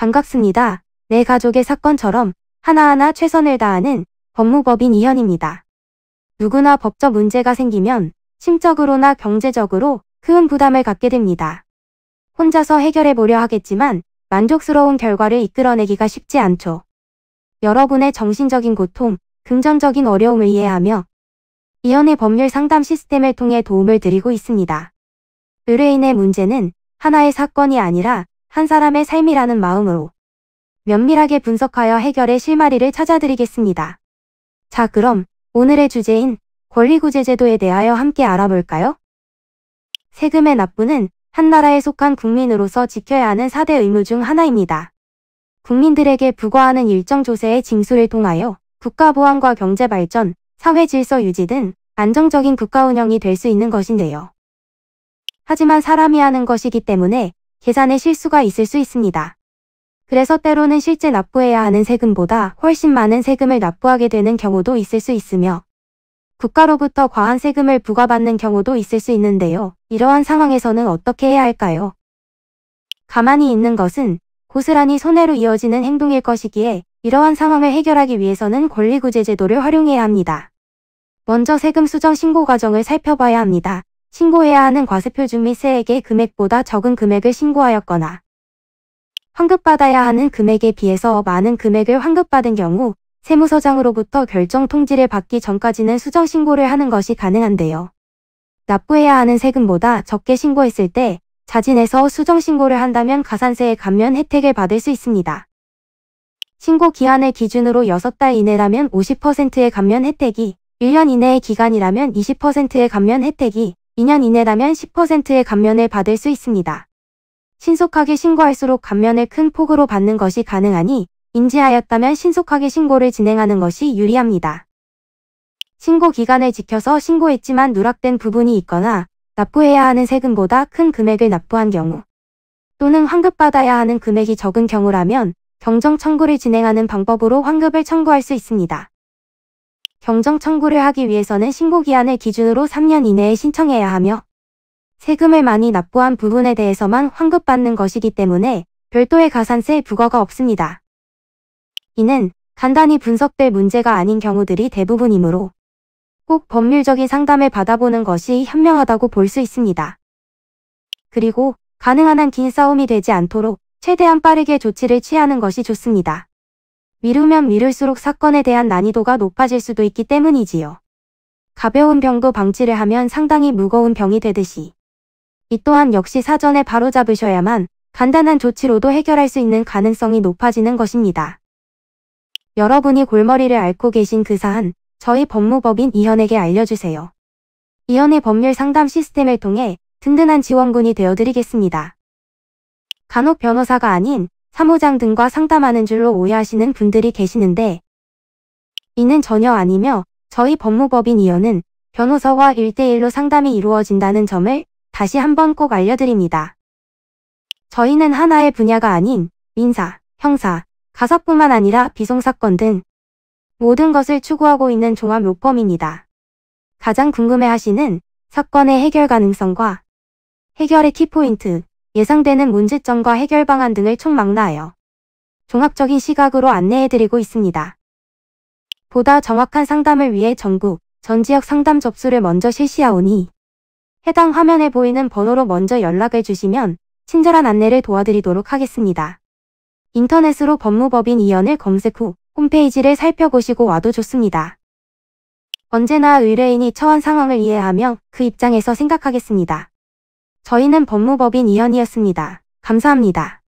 반갑습니다. 내 가족의 사건처럼 하나하나 최선을 다하는 법무법인 이현입니다. 누구나 법적 문제가 생기면 심적으로나 경제적으로 큰 부담을 갖게 됩니다. 혼자서 해결해 보려 하겠지만 만족스러운 결과를 이끌어내기가 쉽지 않죠. 여러분의 정신적인 고통, 금전적인 어려움을 이해하며 이현의 법률 상담 시스템을 통해 도움을 드리고 있습니다. 의뢰인의 문제는 하나의 사건이 아니라 한 사람의 삶이라는 마음으로 면밀하게 분석하여 해결의 실마리를 찾아드리겠습니다. 자, 그럼 오늘의 주제인 권리구제제도에 대하여 함께 알아볼까요? 세금의 납부는 한 나라에 속한 국민으로서 지켜야 하는 4대 의무 중 하나입니다. 국민들에게 부과하는 일정 조세의 징수를 통하여 국가 보안과 경제 발전, 사회 질서 유지 등 안정적인 국가 운영이 될 수 있는 것인데요. 하지만 사람이 하는 것이기 때문에 계산에 실수가 있을 수 있습니다. 그래서 때로는 실제 납부해야 하는 세금보다 훨씬 많은 세금을 납부하게 되는 경우도 있을 수 있으며 국가로부터 과한 세금을 부과받는 경우도 있을 수 있는데요. 이러한 상황에서는 어떻게 해야 할까요? 가만히 있는 것은 고스란히 손해로 이어지는 행동일 것이기에 이러한 상황을 해결하기 위해서는 권리구제제도를 활용해야 합니다. 먼저 세금 수정 신고 과정을 살펴봐야 합니다. 신고해야 하는 과세표준 및 세액의 금액보다 적은 금액을 신고하였거나 환급받아야 하는 금액에 비해서 많은 금액을 환급받은 경우 세무서장으로부터 결정 통지를 받기 전까지는 수정 신고를 하는 것이 가능한데요. 납부해야 하는 세금보다 적게 신고했을 때 자진해서 수정 신고를 한다면 가산세의 감면 혜택을 받을 수 있습니다. 신고 기한을 기준으로 6달 이내라면 50%의 감면 혜택이, 1년 이내의 기간이라면 20%의 감면 혜택이, 2년 이내라면 10%의 감면을 받을 수 있습니다. 신속하게 신고할수록 감면을 큰 폭으로 받는 것이 가능하니 인지하였다면 신속하게 신고를 진행하는 것이 유리합니다. 신고 기간을 지켜서 신고했지만 누락된 부분이 있거나 납부해야 하는 세금보다 큰 금액을 납부한 경우 또는 환급받아야 하는 금액이 적은 경우라면 경정 청구를 진행하는 방법으로 환급을 청구할 수 있습니다. 경정 청구를 하기 위해서는 신고 기한을 기준으로 3년 이내에 신청해야 하며 세금을 많이 납부한 부분에 대해서만 환급받는 것이기 때문에 별도의 가산세 부과가 없습니다. 이는 간단히 분석될 문제가 아닌 경우들이 대부분이므로 꼭 법률적인 상담을 받아보는 것이 현명하다고 볼 수 있습니다. 그리고 가능한 한 긴 싸움이 되지 않도록 최대한 빠르게 조치를 취하는 것이 좋습니다. 미루면 미룰수록 사건에 대한 난이도가 높아질 수도 있기 때문이지요. 가벼운 병도 방치를 하면 상당히 무거운 병이 되듯이 이 또한 역시 사전에 바로잡으셔야만 간단한 조치로도 해결할 수 있는 가능성이 높아지는 것입니다. 여러분이 골머리를 앓고 계신 그 사안, 저희 법무법인 이현에게 알려주세요. 이현의 법률 상담 시스템을 통해 든든한 지원군이 되어드리겠습니다. 간혹 변호사가 아닌 사무장 등과 상담하는 줄로 오해하시는 분들이 계시는데 이는 전혀 아니며 저희 법무법인 이현은 변호사와 1대1로 상담이 이루어진다는 점을 다시 한번 꼭 알려드립니다. 저희는 하나의 분야가 아닌 민사, 형사, 가사뿐만 아니라 비송사건 등 모든 것을 추구하고 있는 종합 로펌입니다. 가장 궁금해하시는 사건의 해결 가능성과 해결의 키포인트, 예상되는 문제점과 해결 방안 등을 총망라하여 종합적인 시각으로 안내해드리고 있습니다. 보다 정확한 상담을 위해 전국, 전 지역 상담 접수를 먼저 실시하오니 해당 화면에 보이는 번호로 먼저 연락을 주시면 친절한 안내를 도와드리도록 하겠습니다. 인터넷으로 법무법인 이현을 검색 후 홈페이지를 살펴보시고 와도 좋습니다. 언제나 의뢰인이 처한 상황을 이해하며 그 입장에서 생각하겠습니다. 저희는 법무법인 이현이었습니다. 감사합니다.